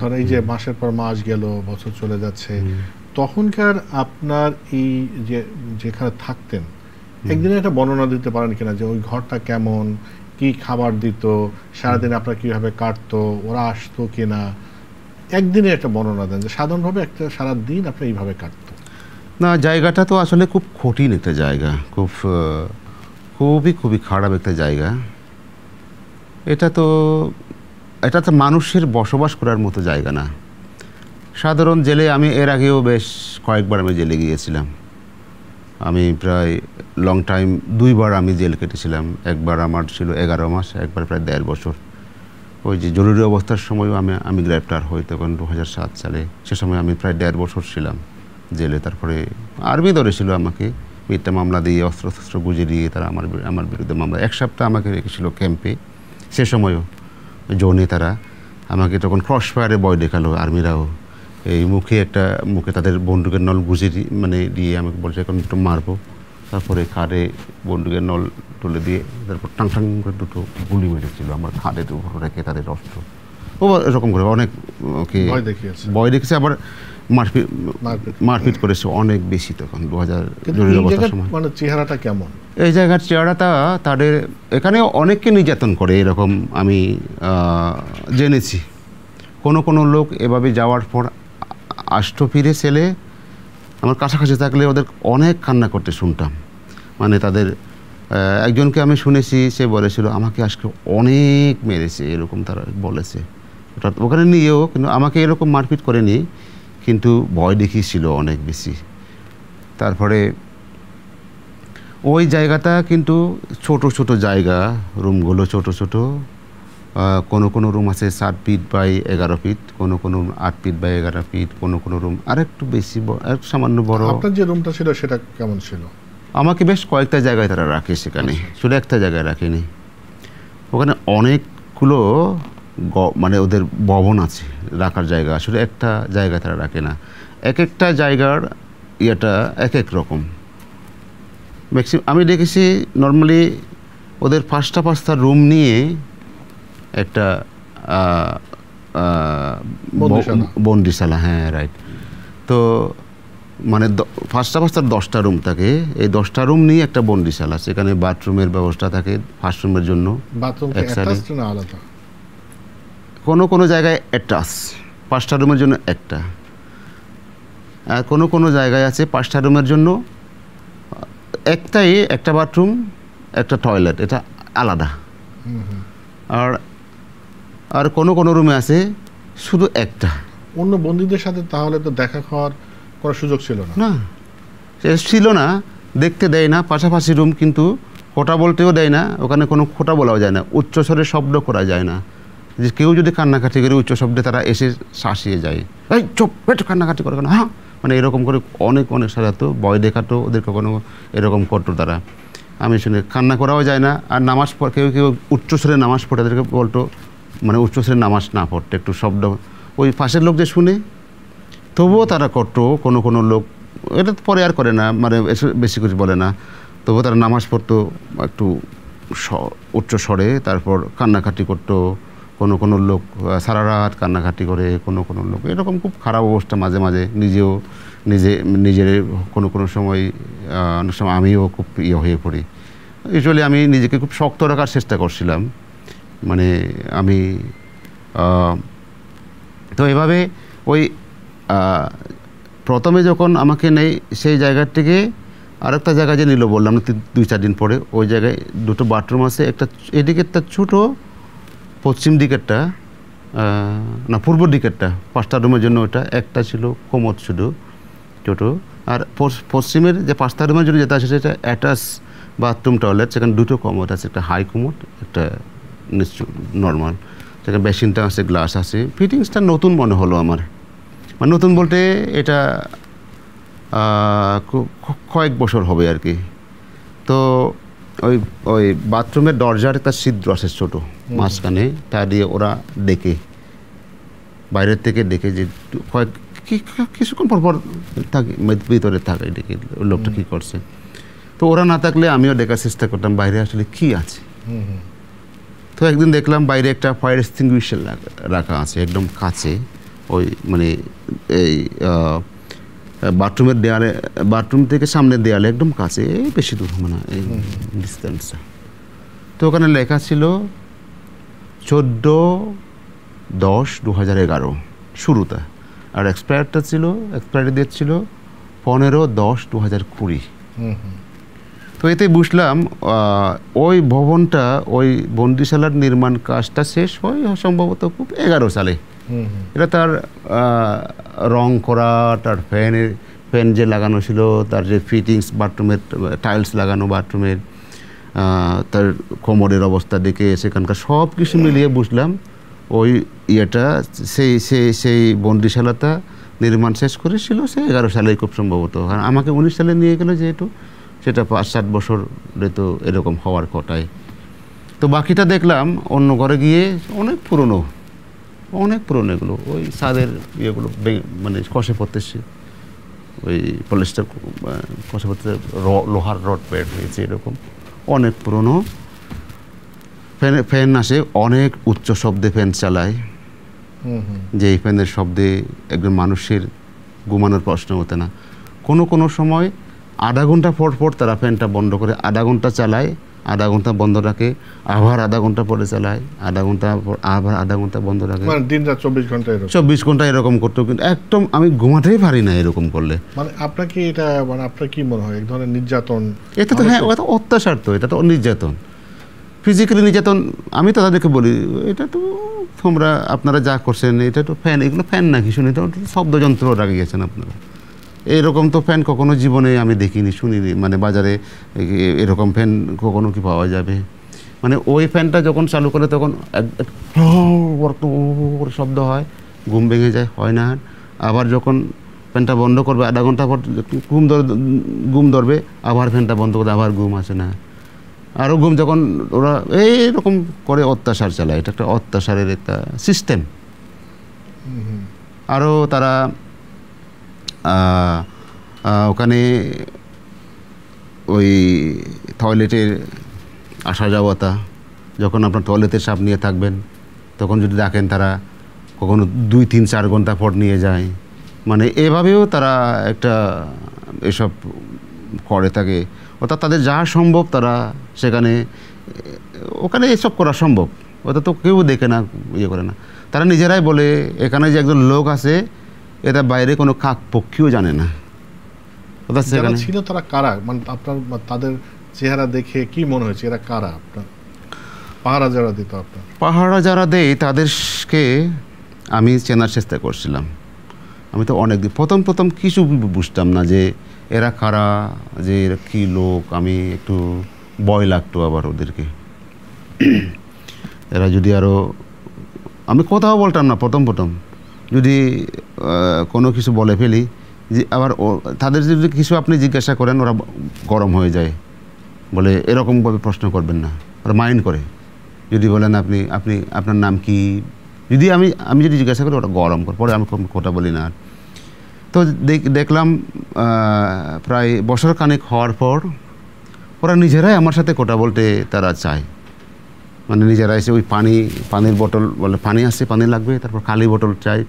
ধরেন এই যে মাসের পর মাস গেল, বছর চলে যাচ্ছে, তখনকার আপনার এই যে যেখানে থাকতেন একদিনে একটা বর্ণনা দিতে পারেন কিনা, যে ওই ঘরটা কেমন, কি খাবার দিত, সারাদিন আপনার কিভাবে কাটতো, ওরা আসতো কিনা, একদিনে একটা বর্ণনা দেন যে সাধারণভাবে একটা সারা দিন আপনার এইভাবে কাটতো। না, জায়গাটা তো আসলে খুব কঠিন একটা জায়গা, খুবই খারাপ একটা জায়গা। এটা তো মানুষের বসবাস করার মতো জায়গা না। সাধারণ জেলে আমি এর আগেও বেশ কয়েকবার আমি জেলে গিয়েছিলাম। আমি প্রায় লং টাইম 2বার আমি জেল কেটেছিলাম। একবার আমার ছিল 11 মাস, একবার প্রায় 1.5 বছর। ওই যে জরুরি অবস্থার সময়ও আমি গ্রেপ্তার হই, তখন 2007 সালে। সে সময় আমি প্রায় 1.5 বছর ছিলাম জেলে। তারপরে আর্মি ধরেছিল আমাকে, মিথ্যা মামলা দিয়ে অস্ত্র গুঁজে দিয়ে তারা আমার বিরুদ্ধে মামলা। 1 সপ্তাহ আমাকে রেখেছিল ক্যাম্পে। সে সময়ও জোনে তারা আমাকে তখন ক্রস ফায়ারে ভয় দেখালো আর্মিরাও। এই মুখে তাদের বন্দুকের নল গুঁজে দিয়ে আমাকে বলছে এখন একটু মারবো। তারপরে কাঁধে বন্দুকের নল তুলে দিয়ে তারপর টাং করে 2টো গুলি মেরেছিল আমার কাঁধের উপর রেখে তাদের অস্ত্র। ও এরকম করে অনেক ওকে ভয় দেখিয়েছে, আবার মারপিট করেছে অনেক বেশি। তখন 2000 জরুরি অবস্থার সময়। মানে চেহারাটা কেমন? এই জায়গার চেহারাটা তাদের এখানে অনেককে নির্যাতন করে এরকম আমি জেনেছি। কোনো লোক এভাবে যাওয়ার পর ফিরে ছেলে আমার কাছাকাছি থাকলে ওদের অনেক কান্না করতে শুনতাম। মানে তাদের একজনকে আমি শুনেছি, সে বলেছিল আমাকে আজকে অনেক মেরেছে, এরকম তারা বলেছে। ওখানে নিয়েও কিন্তু আমাকে এরকম মারপিট করেনি, কিন্তু ভয় দেখিয়েছিল অনেক বেশি। তারপরে ওই জায়গাটা কিন্তু ছোট জায়গা, রুমগুলো ছোট। কোনো রুম আছে 7 ফিট বাই 11 ফিট, কোনো 8 ফিট বাই 11 ফিট, কোনো রুম আর একটু বেশি সামান্য বড়। আপনার যে রুমটা ছিল সেটা কেমন ছিল? আমাকে বেশ কয়েকটা জায়গায় তারা রাখে সেখানে, শুধু একটা জায়গায় রাখেনি। ওখানে অনেকগুলো মানে ওদের ভবন আছে রাখার জায়গা, আসলে একটা জায়গায় তারা রাখে না। একটা জায়গার ইয়েটা এক রকম। ম্যাক্সিমাম আমি দেখেছি নর্মালি ওদের 5টা রুম নিয়ে একটা বন্দিশালা। হ্যাঁ, রাইট। তো মানে 5টা 10টা রুম থাকে, এই 10টা রুম নিয়ে একটা বন্দিশালা। সেখানে বাথরুমের ব্যবস্থা থাকে, ফার্স্টরুমের জন্য। কোনো জায়গায় অ্যাটাচ, 5টা রুমের জন্য একটা। আর কোনো জায়গায় আছে 5টা রুমের জন্য একটা বাথরুম, একটা টয়লেট, এটা আলাদা। আর কোনো রুমে আছে শুধু একটা। অন্য বন্দীদের সাথে তাহলে তো দেখা খাওয়ার কোনো সুযোগ ছিল না? না, ছিল না, দেখতে দেয় না। পাশাপাশি রুম, কিন্তু খোঁটা বলতেও দেয় না। ওখানে কোনো খোঁটা বলাও যায় না, উচ্চস্বরে শব্দ করা যায় না। যে কেউ যদি কান্নাকাটি করে উচ্চ শব্দে তারা এসে শাসিয়ে যায়, এই চুপ, একটু কান্নাকাটি করে কেন, হ্যাঁ, মানে এরকম করে অনেক সাজাতো, ভয় দেখাতো ওদের। কখনো এরকম করতো তারা, আমি শুনে। কান্না করাও যায় না। আর নামাজ কেউ উচ্চস্বরে নামাজ পড়ে তাদেরকে বলতো, মানে উচ্চস্বরে নামাজ না পড়তে, একটু শব্দ ওই পাশের লোক যে শুনে, তবুও তারা করতো। কোনো লোক এটা পরে আর করে না, মানে বেশি কিছু বলে না, তবুও তারা নামাজ পড়তো একটু উচ্চ স্বরে। তারপর কান্নাকাটি করতো। কোনো লোক সারা রাত কান্নাকাটি করে। কোনো লোক এরকম খুব খারাপ অবস্থা। মাঝে নিজের কোনো সময় অনেক সময় আমিও খুব হয়ে পড়ি। ইউজুয়ালি আমি নিজেকে খুব শক্ত রাখার চেষ্টা করছিলাম। মানে আমি তো এভাবে ওই প্রথমে যখন আমাকে নেই সেই জায়গার থেকে আরেকটা জায়গায় যে নিল বললাম 2-4 দিন পরে, ওই জায়গায় 2টো বাথরুম আছে। একটা এদিকেরটা ছোটো, পশ্চিম দিকেরটা না পূর্ব দিকেরটা 5টা রুমের জন্য ওটা একটা ছিল কোমোড শুধু ছোটো। আর পশ্চিমের যে 5টা রুমের জন্য যেটা আছে সেটা অ্যাটাচ বাথরুম টয়লেট। সেখানে 2টো কোমোড আছে, একটা হাই কোমোড, একটা নর্মাল। সেখানে বেসিনটা আছে, গ্লাস আছে। ফিটিংসটা নতুন মনে হলো আমার। মানে নতুন বলতে এটা কয়েক বছর হবে আর কি। তো ওই বাথরুমের দরজার একটা ছিদ্র আছে ছোটো মাঝখানে, তা দিয়ে ওরা ডেকে, বাইরের থেকে ডেকে, যে কিছুক্ষণ পর থাকে ভিতরে থাকে, ডেকে লোকটা কী করছে। তো ওরা না থাকলে আমিও দেখার চেষ্টা করতাম বাইরে আসলে কী আছে। তো একদিন দেখলাম বাইরে একটা ফায়ার এক্সটিংগুইশার রাখা আছে একদম কাছে। ওই মানে এই বাথরুমের দেয়ালে, বাথরুম থেকে সামনের দেয়ালে একদম কাছে, এই বেশি দূর মানে এই ডিস্টেন্সটা। তো ওখানে লেখা ছিল 14/10/2011 শুরুতে, আর এক্সপায়ারটা ছিল, এক্সপায়ারি ডেট ছিল 15/10/2020। তো এতে বুঝলাম ওই ভবনটা, ওই বন্দিশালার নির্মাণ কাজটা শেষ হয় সম্ভবত খুব 11 সালে। এটা তার রং করা, তার ফ্যান যে লাগানো ছিল, তার যে ফিটিংস, বাথরুমের টাইলস লাগানো, বাথরুমের তার কোমরের অবস্থা দেখে সেখানকার সব কিছু মিলিয়ে বুঝলাম ওই ইয়েটা সেই বন্দিশালাটা নির্মাণ শেষ করেছিল সে 11 সালেই খুব সম্ভবত। আর আমাকে 19 সালে নিয়ে গেল যেহেতু, সেটা 5-7 বছর তো এরকম হওয়ার কথায়। তো বাকিটা দেখলাম অন্য ঘরে গিয়ে অনেক পুরনো এগুলো, ওই ছাদের ইয়েগুলো মানে কষে পড়তেছে, ওই পলিস্টার কষে পড়তে, লোহার রড প্যাড হয়েছে এরকম অনেক পুরনো। ফ্যান আসে, অনেক উচ্চ শব্দে ফ্যান চালায়, যে এই ফ্যানের শব্দে একজন মানুষের ঘুমানোর প্রশ্ন হতে না। কোনো সময় আধা ঘন্টা পর তারা ফ্যানটা বন্ধ করে, আধা ঘন্টা চালায়, আধা ঘন্টা বন্ধ রাখে, আবার আধা ঘন্টা পরে চালায়, আধা ঘন্টা আবার আধা ঘন্টা বন্ধ রাখে, দিন-রাত 24 ঘন্টা এরকম করতো। কিন্তু একদম আমি ঘুমাতেই পারি না এরকম করলে। মানে আপনাকে এটা, মানে আপনার কি মনে হয় এক ধরনের নির্যাতন? এটা তো হ্যাঁ, এটা অত্যাচার, তো এটা তো নির্যাতন, ফিজিক্যালি নির্যাতন। আমি তো তাদেরকে বলি, এটা তো আপনারা যা করছেন এটা তো ফ্যান, এগুলো ফ্যান নাকি শুনি, তো শব্দযন্ত্র লাগিয়েছেন আপনারা। এরকম তো ফ্যান কখনো জীবনে আমি দেখিনি, শুনিনি, মানে বাজারে এরকম ফ্যান কখনো কি পাওয়া যাবে? মানে ওই ফ্যানটা যখন চালু করে তখন শব্দ হয়, ঘুম ভেঙে যায়, হয় না। আবার যখন ফ্যানটা বন্ধ করবে আধা ঘন্টা পর ঘুম ধরবে, আবার ফ্যানটা বন্ধ করে আবার ঘুম আসে না, আরও ঘুম। যখন ওরা এইরকম করে অত্যাচার চালায়, এটা একটা অত্যাচারের একটা সিস্টেম। আরও তারা ওখানে ওই টয়লেটের আসা যাওয়াটা, যখন আপনার টয়লেটের সাপ নিয়ে থাকবেন তখন যদি ডাকেন তারা কখনো 2-3-4 ঘন্টা পর নিয়ে যায়। মানে এভাবেও তারা একটা এসব করে থাকে। অর্থাৎ তাদের যা সম্ভব তারা সেখানে, ওখানে এসব করা সম্ভব, ওটা তো কেউ দেখে না, ইয়ে করে না। তারা নিজেরাই বলে এখানে যে একজন লোক আছে, এটা বাইরে কোনো কাক পক্ষীও জানে না। যারা ছিল তারা কারা? মানে আপনার তাদের চেহারা দেখে কি মনে হয়েছে এরা কারা? আপনার পাহারা যারা দিত, আপনার পাহারা যারা দেয় তাদেরকে আমি চেনার চেষ্টা করছিলাম। আমি তো অনেক দিন প্রথম কিছু বুঝতাম না যে এরা কারা, যে এরা কী লোক। আমি একটু ভয় লাগতো আবার ওদেরকে। এরা যদি আরও, আমি কথাও বলতাম না প্রথম যদি কোনো কিছু বলে ফেলি, যে আবার তাদের যদি কিছু আপনি জিজ্ঞাসা করেন ওরা গরম হয়ে যায়, বলে এরকমভাবে প্রশ্ন করবেন না, ওরা মাইন্ড করে। যদি বলেন আপনি আপনার নাম কি, যদি আমি যদি জিজ্ঞাসা করি ওরা গরম করে, পরে আমি কথা বলি না। তো দেখলাম প্রায় বছর খানেক হওয়ার পর ওরা নিজেরাই আমার সাথে কথা বলতে তারা চায়। মানে নিজেরা এসে ওই পানির বোতল বলে, পানি আসছে, পানি লাগবে, তারপর খালি বোতল চাই,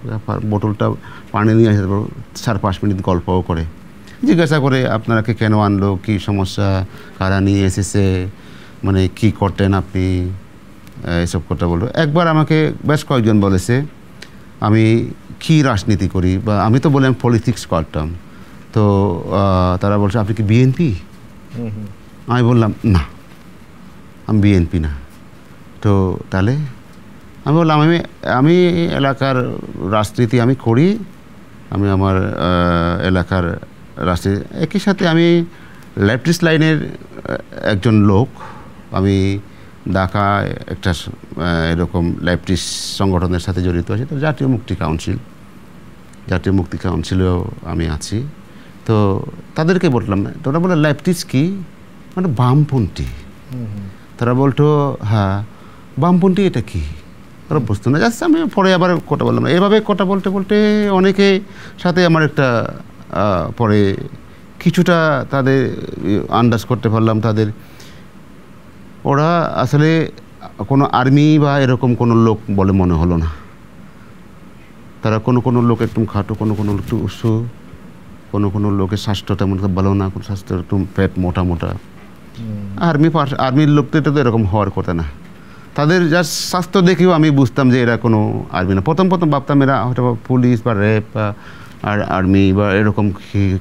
বোতলটা পানি নিয়ে আসে, তারপর 4-5 মিনিট গল্পও করে, জিজ্ঞাসা করে আপনাকে কেন আনলো, কী সমস্যা, কারা নিয়ে এসেছে, মানে কি করতেন আপনি, এসব কথা বললো। একবার আমাকে বেশ কয়েকজন বলেছে আমি কি রাজনীতি করি, বা আমি তো বললাম পলিটিক্স করতাম। তো তারা বলছে আপনি কি বিএনপি? আমি বললাম না, আমি বিএনপি না। তো তাহলে আমি বললাম আমি এলাকার রাজনীতি আমি করি, আমি আমার এলাকার রাজনীতি, একই সাথে আমি লেফটিস্ট লাইনের একজন লোক। আমি ঢাকায় একটা এরকম লেফটিস্ট সংগঠনের সাথে জড়িত আছি, তো জাতীয় মুক্তি কাউন্সিলেও আমি আছি। তো তাদেরকে বললাম, তোরা বলে লেফটিস্ট কি, মানে বামপন্থী। তারা বলতো হ্যাঁ বামপন্থী, এটা কি, ওরা বুঝতো না। জাস্ট আমি পরে আবার কথা বললাম না। এভাবে কথা বলতে বলতে অনেকে সাথে আমার একটা পরে কিছুটা তাদের আন্দাজ করতে পারলাম। তাদের ওরা আসলে কোনো আর্মি বা এরকম কোনো লোক বলে মনে হলো না। তারা কোনো কোনো লোক একদম খাটো, কোনো কোনো লোক একটু উঁচু, কোনো কোনো লোকের স্বাস্থ্য তেমন ভালো না, কোনো স্বাস্থ্য একটু পেট মোটা মোটা। আর্মির লোকদের তো এরকম হওয়ার কথা না। তাদের যা স্বাস্থ্য দেখেও আমি বুঝতাম যে এরা কোনো আর্মি না। প্রথম ভাবতাম এরা হয়তো পুলিশ বা র্যাব বা আর্মি বা এরকম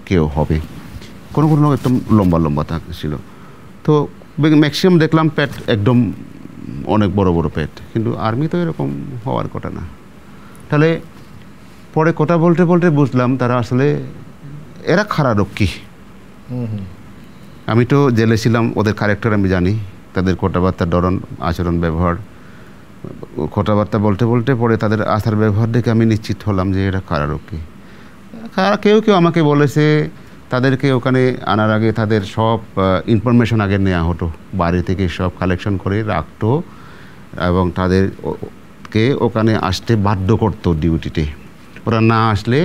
কেউ হবে। কোনো কোনো একদম লম্বা লম্বা ছিল। তো ম্যাক্সিমাম দেখলাম পেট একদম অনেক বড় বড় পেট, কিন্তু আর্মি তো এরকম হওয়ার কথা না। তাহলে পরে কথা বলতে বলতে বুঝলাম তারা আসলে এরা কারারক্ষী। আমি তো জেলে ছিলাম, ওদের ক্যারেক্টার আমি জানি, তাদের কথাবার্তার ধরন, আচরণ, ব্যবহার। কথাবার্তা বলতে বলতে পরে তাদের আচার ব্যবহার দেখে আমি নিশ্চিত হলাম যে এরা কারারক্ষী। কেউ কেউ আমাকে বলেছে তাদেরকে ওখানে আনার আগে তাদের সব ইনফরমেশন আগে নেওয়া হতো, বাড়ি থেকে সব কালেকশন করে রাখতো এবং তাদেরকে ওখানে আসতে বাধ্য করতো ডিউটিতে। ওরা না আসলে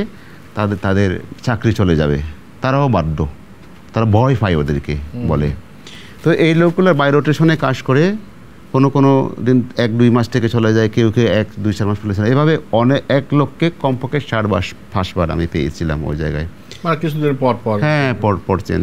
তাদের চাকরি চলে যাবে, তারাও বাধ্য, তারা ভয় পায় ওদেরকে বলে। তো এই লোকগুলো বাই রোটেশনে কাজ করে, কোনো দিন 1-2 মাস থেকে চলে যায়, কেউ 1-2-4 মাস চলে যায়। এভাবে এক লোককে কমপক্ষে 4-5 বার আমি পেয়েছিলাম ওই জায়গায়। কিছুদিন পর হ্যাঁ, পর চেঞ্জ